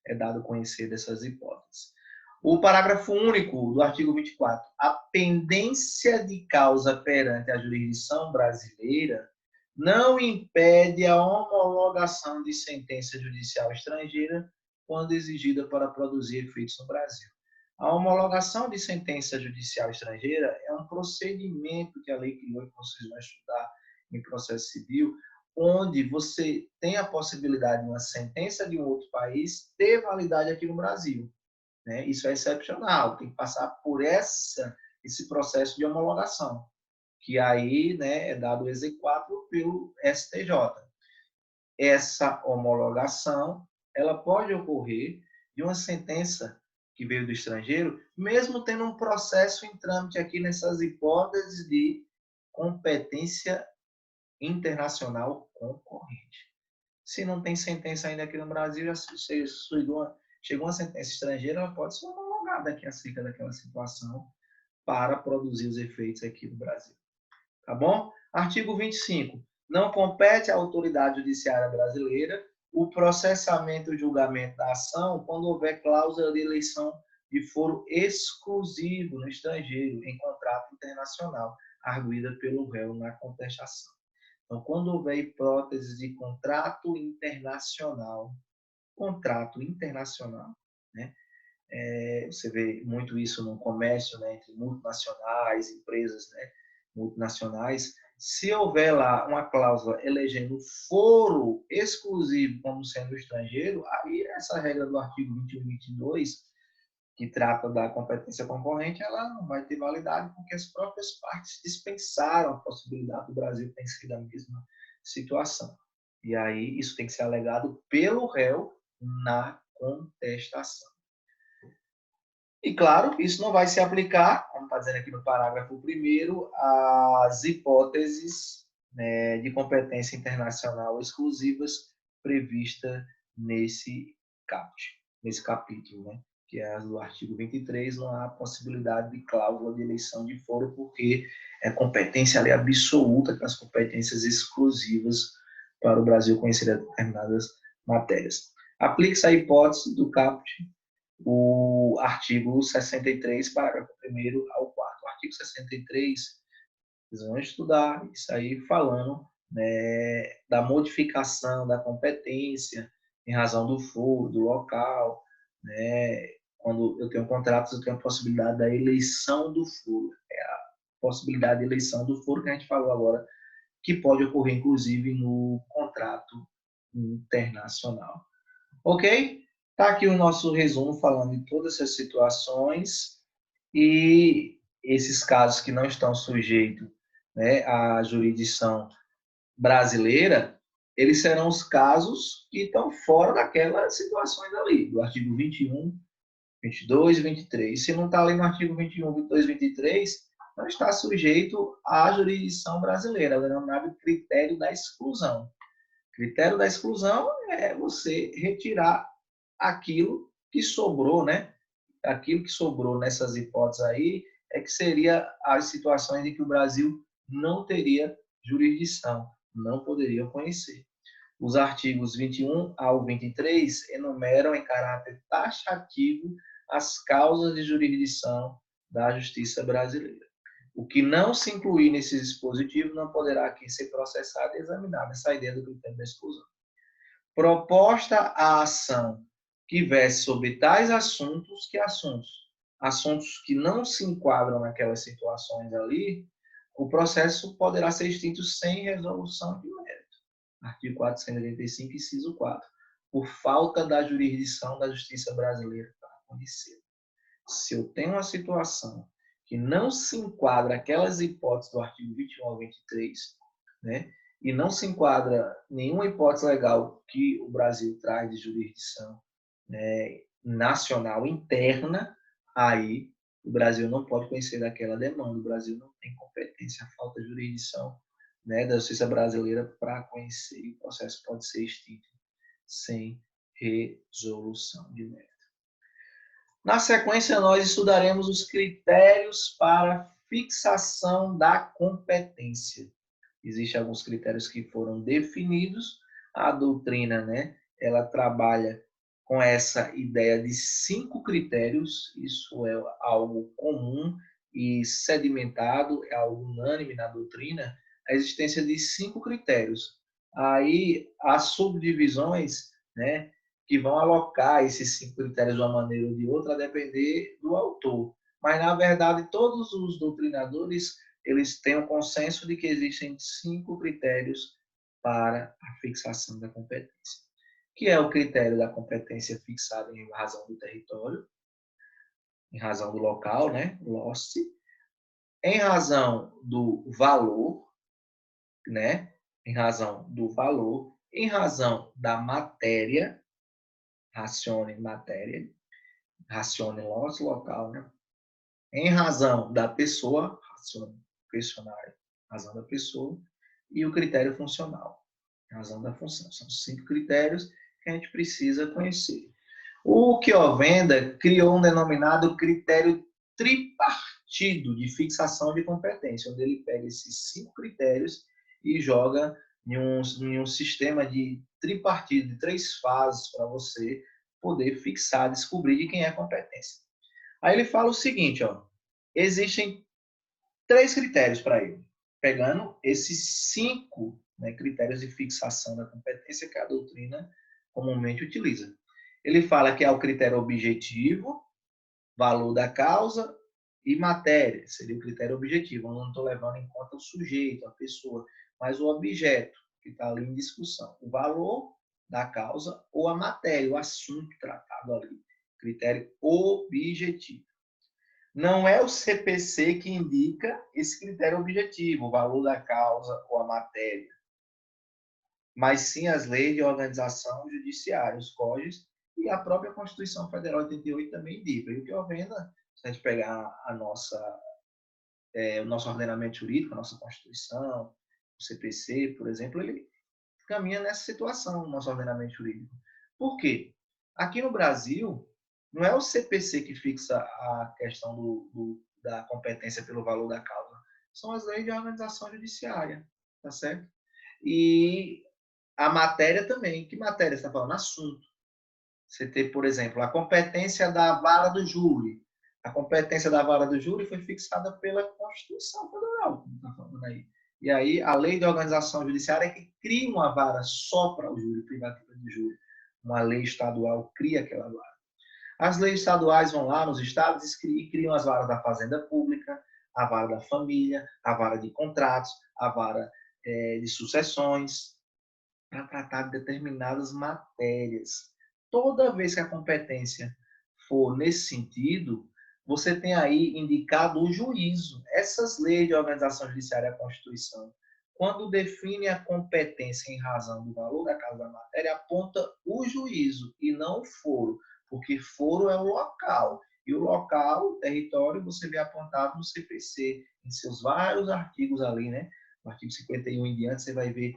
é dado conhecer dessas hipóteses. O parágrafo único do artigo 24. A pendência de causa perante a jurisdição brasileira não impede a homologação de sentença judicial estrangeira quando exigida para produzir efeitos no Brasil. A homologação de sentença judicial estrangeira é um procedimento que a lei criou, que vocês vão estudar em processo civil, onde você tem a possibilidade de uma sentença de um outro país ter validade aqui no Brasil. né? Isso é excepcional, tem que passar por esse processo de homologação, que aí, né, é dado o exequatur pelo STJ. Essa homologação, ela pode ocorrer de uma sentença que veio do estrangeiro, mesmo tendo um processo em trâmite aqui nessas hipóteses de competência internacional concorrente. Se não tem sentença ainda aqui no Brasil, chegou uma sentença estrangeira, ela pode ser homologada aqui acerca daquela situação para produzir os efeitos aqui no Brasil. Tá bom? Artigo 25. Não compete à autoridade judiciária brasileira o processamento e julgamento da ação quando houver cláusula de eleição de foro exclusivo no estrangeiro em contrato internacional, arguida pelo réu na contestação. Então, quando houver hipótese de contrato internacional, né? Você vê muito isso no comércio, né, entre multinacionais, empresas, né, multinacionais. Se houver lá uma cláusula elegendo foro exclusivo como sendo estrangeiro, aí essa regra do artigo 21 e 22, que trata da competência concorrente, ela não vai ter validade, porque as próprias partes dispensaram a possibilidade do Brasil ter sido a mesma situação. E aí isso tem que ser alegado pelo réu na contestação. E, claro, isso não vai se aplicar, como está dizendo aqui no parágrafo 1º, às hipóteses, né, de competência internacional exclusivas previstas nesse capítulo, né, que é do artigo 23, não há possibilidade de cláusula de eleição de foro, porque é competência ali absoluta, com as competências exclusivas para o Brasil conhecer determinadas matérias. Aplique-se a hipótese do caput o artigo 63, parágrafo 1º ao 4º. O artigo 63, vocês vão estudar isso aí falando, né, da modificação da competência em razão do foro, do local, né? Quando eu tenho contratos, eu tenho a possibilidade da eleição do foro. É a possibilidade de eleição do foro que a gente falou agora, que pode ocorrer, inclusive, no contrato internacional. Ok? Está aqui o nosso resumo falando de todas essas situações e esses casos que não estão sujeitos, né, à jurisdição brasileira, eles serão os casos que estão fora daquelas situações ali, do artigo 21, 22 e 23. Se não está ali no artigo 21, 22 e 23, não está sujeito à jurisdição brasileira, denominado critério da exclusão. Critério da exclusão é você retirar aquilo que sobrou, né? Aquilo que sobrou nessas hipóteses aí é que seria as situações em que o Brasil não teria jurisdição, não poderia conhecer. Os artigos 21 ao 23 enumeram em caráter taxativo as causas de jurisdição da justiça brasileira. O que não se incluir nesse dispositivo não poderá aqui ser processado e examinado. Essa é a ideia do critério da exclusão. Proposta a ação que verse sobre tais assuntos, assuntos que não se enquadram naquelas situações ali, o processo poderá ser extinto sem resolução de mérito. Artigo 485, inciso 4. Por falta da jurisdição da justiça brasileira para conhecer. Se eu tenho uma situação que não se enquadra aquelas hipóteses do artigo 21 ao 23, né, e não se enquadra nenhuma hipótese legal que o Brasil traz de jurisdição, né, nacional interna, aí o Brasil não pode conhecer daquela demanda. O Brasil não tem competência, falta de jurisdição, né, da justiça brasileira para conhecer, e o processo pode ser extinto sem resolução de mérito. Na sequência, nós estudaremos os critérios para fixação da competência. Existem alguns critérios que foram definidos. A doutrina, né, ela trabalha com essa ideia de 5 critérios. Isso é algo comum e sedimentado, é algo unânime na doutrina, a existência de 5 critérios. Aí, as subdivisões, né, que vão alocar esses 5 critérios de uma maneira ou de outra, a depender do autor. Mas, na verdade, todos os doutrinadores eles têm um consenso de que existem 5 critérios para a fixação da competência, que é o critério da competência fixada em razão do território, em razão do local, né? Lost, em razão do valor, né? Em razão do valor, em razão da matéria, racione matéria, racione loss, local, né? Em razão da pessoa, racione questionário, razão da pessoa, e o critério funcional, razão da função. São 5 critérios que a gente precisa conhecer. O Kiovenda criou um denominado critério tripartido de fixação de competência, onde ele pega esses 5 critérios e joga em um sistema de tripartido, de 3 fases, para você poder fixar, descobrir de quem é a competência. Aí ele fala o seguinte, ó, existem 3 critérios para ele, pegando esses 5, né, critérios de fixação da competência que a doutrina comumente utiliza. Ele fala que é o critério objetivo, valor da causa e matéria, seria o critério objetivo. Eu não estou levando em conta o sujeito, a pessoa, mas o objeto que está ali em discussão. O valor da causa ou a matéria, o assunto tratado ali. Critério objetivo. Não é o CPC que indica esse critério objetivo, o valor da causa ou a matéria, mas sim as leis de organização judiciária, os códigos, e a própria Constituição Federal 88 também indica. E o que ordena, se a gente pegar o nosso ordenamento jurídico, a nossa Constituição, o CPC, por exemplo, ele caminha nessa situação, o nosso ordenamento jurídico. Por quê? Aqui no Brasil, não é o CPC que fixa a questão da competência pelo valor da causa, são as leis de organização judiciária, tá certo? E a matéria também. Que matéria você está falando? Assunto. Você tem, por exemplo, a competência da vara do júri. A competência da vara do júri foi fixada pela Constituição Federal, como está falando aí. E aí, a lei de organização judiciária é que cria uma vara só para o júri, privativa do júri. Uma lei estadual cria aquela vara. As leis estaduais vão lá nos estados e criam as varas da fazenda pública, a vara da família, a vara de contratos, a vara de sucessões, para tratar de determinadas matérias. Toda vez que a competência for nesse sentido, você tem aí indicado o juízo. Essas leis de organização judiciária e a Constituição, quando define a competência em razão do valor da causa da matéria, aponta o juízo e não o foro, porque foro é o local. E o local, o território, você vê apontado no CPC, em seus vários artigos ali, né? No artigo 51 em diante, você vai ver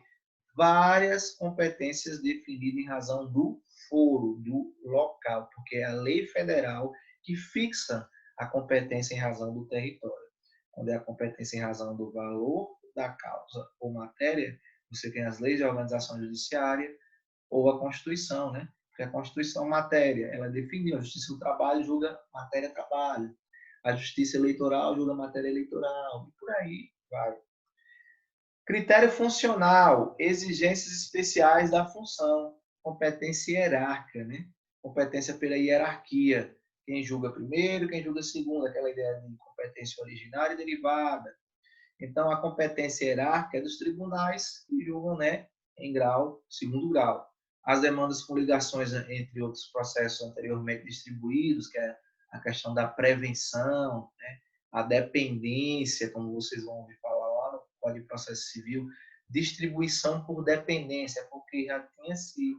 várias competências definidas em razão do foro, do local, porque é a lei federal que fixa a competência em razão do território. Quando é a competência em razão do valor da causa ou matéria, você tem as leis de organização judiciária ou a Constituição, né? Porque a Constituição matéria, ela define a Justiça do Trabalho julga matéria trabalho, a Justiça Eleitoral julga matéria eleitoral, e por aí vai. Critério funcional, exigências especiais da função, competência hierárquica, né? Competência pela hierarquia. Quem julga primeiro, quem julga segundo, aquela ideia de competência originária e derivada. Então, a competência hierárquica é dos tribunais que julgam, né, em grau, segundo grau. As demandas com ligações entre outros processos anteriormente distribuídos, que é a questão da prevenção, né, a dependência, como vocês vão ouvir falar lá no Código de Processo Civil, distribuição por dependência, porque já tinha se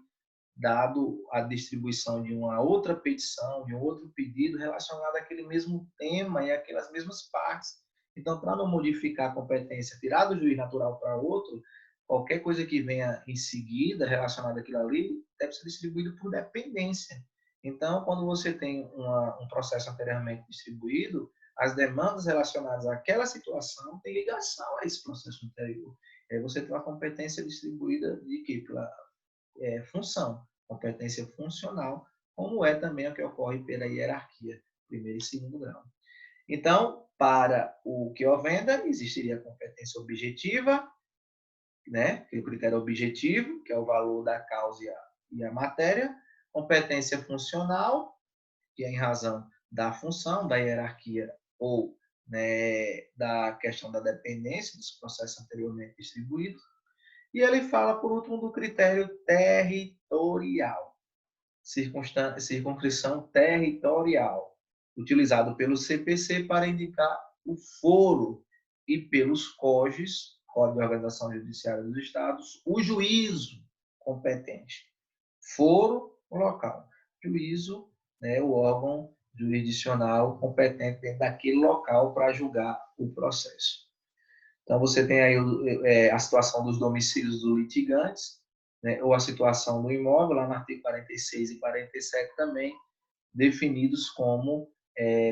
dado a distribuição de uma outra petição, de um outro pedido relacionado àquele mesmo tema e àquelas mesmas partes. Então, para não modificar a competência, tirar do juiz natural para outro, qualquer coisa que venha em seguida relacionada àquilo ali deve ser distribuído por dependência. Então, quando você tem um processo anteriormente distribuído, as demandas relacionadas àquela situação têm ligação a esse processo anterior. Aí você tem uma competência distribuída de quê? Pela função, competência funcional, como é também o que ocorre pela hierarquia, primeiro e segundo grau. Então, para o que venda, existiria a competência objetiva, né, que é o critério objetivo, que é o valor da causa e a matéria, competência funcional, que é em razão da função, da hierarquia ou, né, da questão da dependência dos processos anteriormente distribuídos. E ele fala, por último, do critério territorial, circunscrição territorial. utilizado pelo CPC para indicar o foro e pelos COJs, Código de Organização Judiciária dos Estados, o juízo competente. Foro, o local. Juízo, né, o órgão jurisdicional competente dentro daquele local para julgar o processo. Então, você tem aí a situação dos domicílios dos litigantes, né, ou a situação do imóvel, lá no artigo 46 e 47 também, definidos como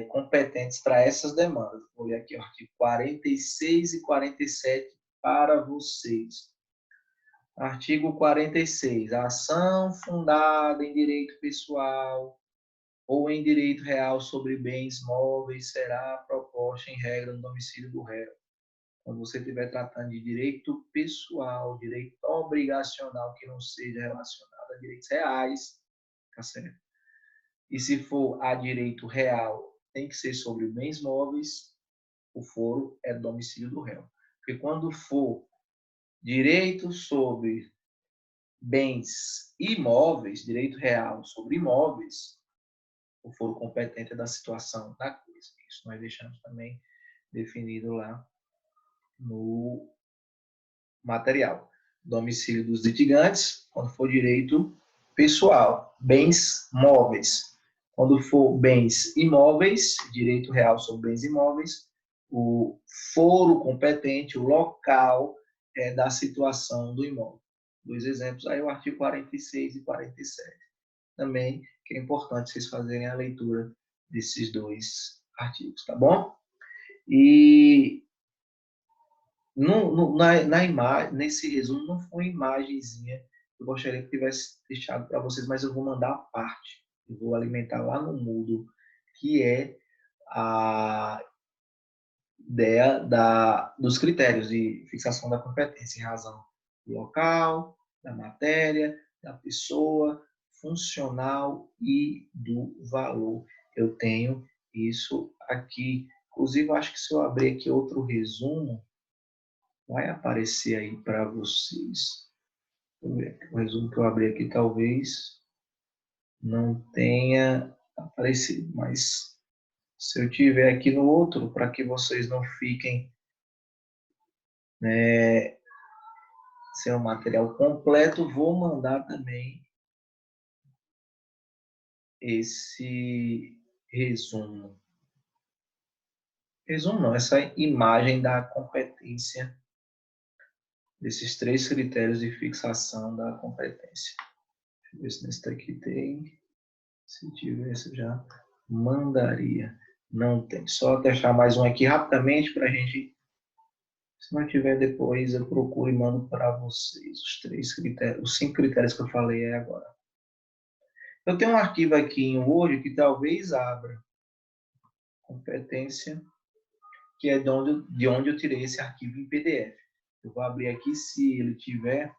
competentes para essas demandas. Vou ler aqui o artigo 46 e 47 para vocês. Artigo 46. A ação fundada em direito pessoal ou em direito real sobre bens móveis será proposta em regra no domicílio do réu. Quando você estiver tratando de direito pessoal, direito obrigacional que não seja relacionado a direitos reais, tá certo? E se for a direito real, tem que ser sobre bens móveis, o foro é domicílio do réu. Porque quando for direito sobre bens imóveis, direito real sobre imóveis, o foro competente é da situação da coisa. Isso nós deixamos também definido lá no material. Domicílio dos litigantes, quando for direito pessoal. Bens móveis. Quando for bens imóveis, direito real sobre bens imóveis, o foro competente, o local da situação do imóvel. Dois exemplos, aí o artigo 46 e 47. Também que é importante vocês fazerem a leitura desses dois artigos, tá bom? E nesse resumo não foi imagenzinha que eu gostaria que tivesse deixado para vocês, mas eu vou mandar a parte. Eu vou alimentar lá no Moodle, que é a ideia dos critérios de fixação da competência em razão do local, da matéria, da pessoa, funcional e do valor. Eu tenho isso aqui. Inclusive, eu acho que se eu abrir aqui outro resumo, vai aparecer aí para vocês. O resumo que eu abri aqui talvez não tenha aparecido, mas se eu tiver aqui no outro, para que vocês não fiquem sem o material completo, vou mandar também esse resumo. Resumo não, essa imagem da competência, desses 3 critérios de fixação da competência. Deixa eu ver se nesse daqui tem. Se tivesse, eu já mandaria. Não tem. Só deixar mais um aqui rapidamente para a gente. Se não tiver depois, eu procuro e mando para vocês os 3 critérios, os 5 critérios que eu falei agora. Eu tenho um arquivo aqui em Word que talvez abra. Competência, que é de onde eu tirei esse arquivo em PDF. Eu vou abrir aqui, se ele tiver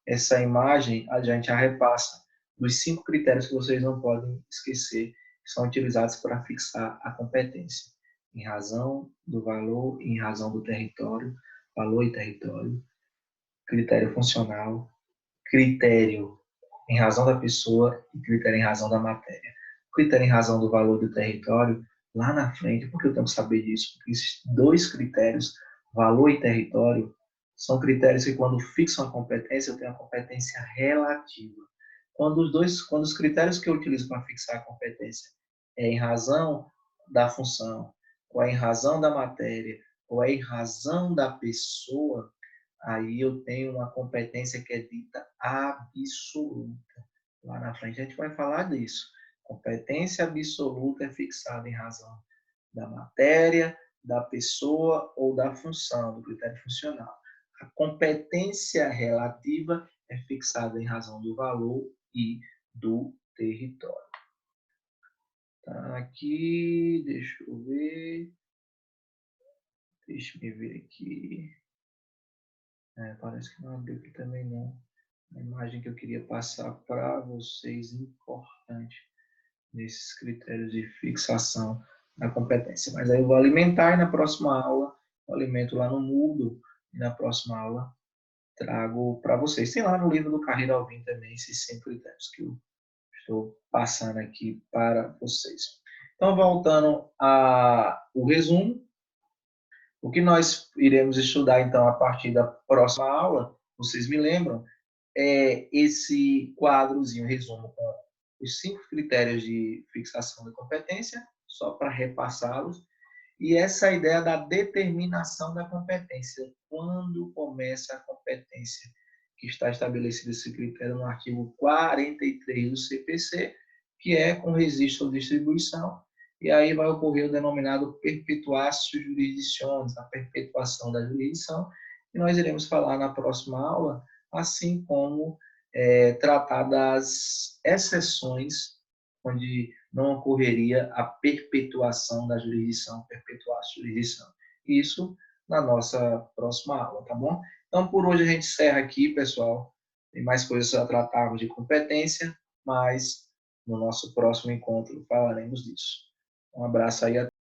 essa imagem, a gente já repassa os 5 critérios que vocês não podem esquecer, que são utilizados para fixar a competência. Em razão do valor, em razão do território, valor e território, critério funcional, critério em razão da pessoa e critério em razão da matéria. Critério em razão do valor do território, lá na frente, porque eu tenho que saber disso, porque esses 2 critérios, valor e território, são critérios que quando fixam a competência, eu tenho a competência relativa. Quando os critérios que eu utilizo para fixar a competência é em razão da função, ou é em razão da matéria, ou é em razão da pessoa, aí eu tenho uma competência que é dita absoluta. Lá na frente a gente vai falar disso. Competência absoluta é fixada em razão da matéria, da pessoa ou da função, do critério funcional. A competência relativa é fixada em razão do valor e do território. Tá aqui, deixa eu ver. Deixa eu ver aqui. Parece que não abriu aqui também não. A imagem que eu queria passar para vocês, importante, nesses critérios de fixação da competência. Mas aí eu vou alimentar e na próxima aula, eu alimento lá no Moodle e na próxima aula trago para vocês. Tem lá no livro do Carreira Alvim também esses 5 critérios que eu estou passando aqui para vocês. Então, voltando ao resumo, o que nós iremos estudar, então, a partir da próxima aula, vocês me lembram, é esse quadrozinho, resumo, com os 5 critérios de fixação da competência, só para repassá-los, e essa ideia da determinação da competência. Quando começa a competência que está estabelecida esse critério no artigo 43 do CPC, que é com registro ou distribuição, e aí vai ocorrer o denominado perpetuatio jurisdictionis, a perpetuação da jurisdição, que nós iremos falar na próxima aula, assim como tratar das exceções onde não ocorreria a perpetuação da jurisdição, perpetuar a jurisdição. Isso na nossa próxima aula, tá bom? Então, por hoje a gente encerra aqui, pessoal. Tem mais coisas a tratarmos de competência, mas no nosso próximo encontro falaremos disso. Um abraço aí a